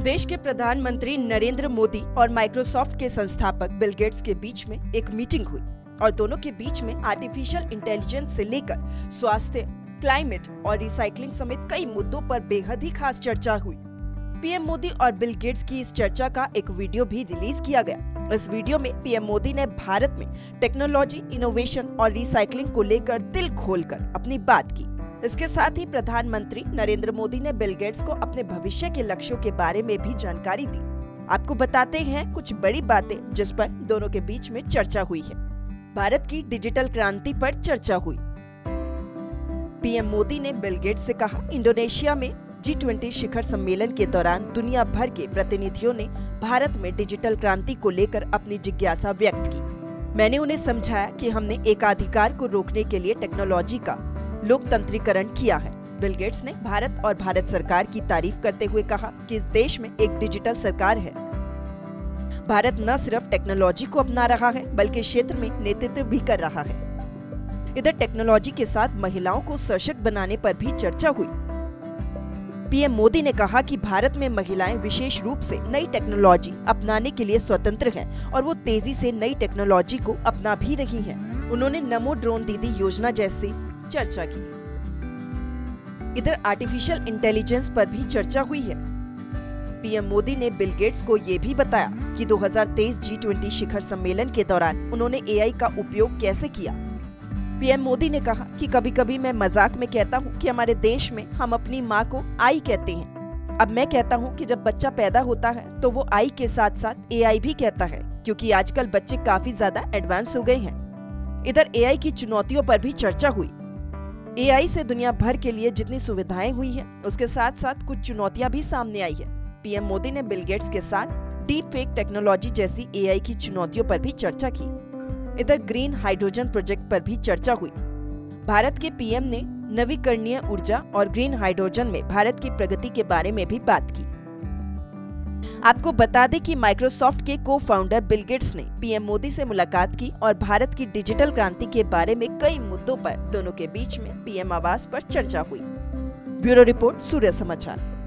देश के प्रधानमंत्री नरेंद्र मोदी और माइक्रोसॉफ्ट के संस्थापक बिल गेट्स के बीच में एक मीटिंग हुई और दोनों के बीच में आर्टिफिशियल इंटेलिजेंस से लेकर स्वास्थ्य, क्लाइमेट और रिसाइकलिंग समेत कई मुद्दों पर बेहद ही खास चर्चा हुई। पीएम मोदी और बिल गेट्स की इस चर्चा का एक वीडियो भी रिलीज किया गया। इस वीडियो में पीएम मोदी ने भारत में टेक्नोलॉजी, इनोवेशन और रिसाइकलिंग को लेकर दिल खोलकर अपनी बात की। इसके साथ ही प्रधानमंत्री नरेंद्र मोदी ने बिल गेट्स को अपने भविष्य के लक्ष्यों के बारे में भी जानकारी दी। आपको बताते हैं कुछ बड़ी बातें जिस पर दोनों के बीच में चर्चा हुई है। भारत की डिजिटल क्रांति पर चर्चा हुई। पीएम मोदी ने बिल गेट्स से कहा, इंडोनेशिया में G20 शिखर सम्मेलन के दौरान दुनिया भर के प्रतिनिधियों ने भारत में डिजिटल क्रांति को लेकर अपनी जिज्ञासा व्यक्त की। मैंने उन्हें समझाया कि हमने एकाधिकार को रोकने के लिए टेक्नोलॉजी का लोकतंत्रीकरण किया है। बिल गेट्स ने भारत और भारत सरकार की तारीफ करते हुए कहा कि इस देश में एक डिजिटल सरकार है। भारत न सिर्फ टेक्नोलॉजी को अपना रहा है बल्कि क्षेत्र में नेतृत्व भी कर रहा है। इधर टेक्नोलॉजी के साथ महिलाओं को सशक्त बनाने पर भी चर्चा हुई। पीएम मोदी ने कहा कि भारत में महिलाएं विशेष रूप से नई टेक्नोलॉजी अपनाने के लिए स्वतंत्र हैं और वो तेजी से नई टेक्नोलॉजी को अपना भी रही हैं। उन्होंने नमो ड्रोन दीदी योजना जैसी चर्चा की। इधर आर्टिफिशियल इंटेलिजेंस पर भी चर्चा हुई है। पीएम मोदी ने बिल गेट्स को ये भी बताया कि 2023 G20 शिखर सम्मेलन के दौरान उन्होंने AI का उपयोग कैसे किया। पीएम मोदी ने कहा कि कभी-कभी मैं मजाक में कहता हूँ कि हमारे देश में हम अपनी माँ को आई कहते हैं। अब मैं कहता हूँ कि जब बच्चा पैदा होता है तो वो आई के साथ साथ AI भी कहता है, क्योंकि आजकल बच्चे काफी ज्यादा एडवांस हो गए हैं। इधर AI की चुनौतियों पर भी चर्चा हुई। AI से दुनिया भर के लिए जितनी सुविधाएं हुई है, उसके साथ साथ कुछ चुनौतियां भी सामने आई है। पीएम मोदी ने बिल गेट्स के साथ डीप फेक टेक्नोलॉजी जैसी AI की चुनौतियों पर भी चर्चा की। इधर ग्रीन हाइड्रोजन प्रोजेक्ट पर भी चर्चा हुई। भारत के पीएम ने नवीकरणीय ऊर्जा और ग्रीन हाइड्रोजन में भारत की प्रगति के बारे में भी बात की। आपको बता दें कि माइक्रोसॉफ्ट के को-फाउंडर बिल गेट्स ने पीएम मोदी से मुलाकात की और भारत की डिजिटल क्रांति के बारे में कई मुद्दों पर दोनों के बीच में पीएम आवास पर चर्चा हुई। ब्यूरो रिपोर्ट, सूर्य समाचार।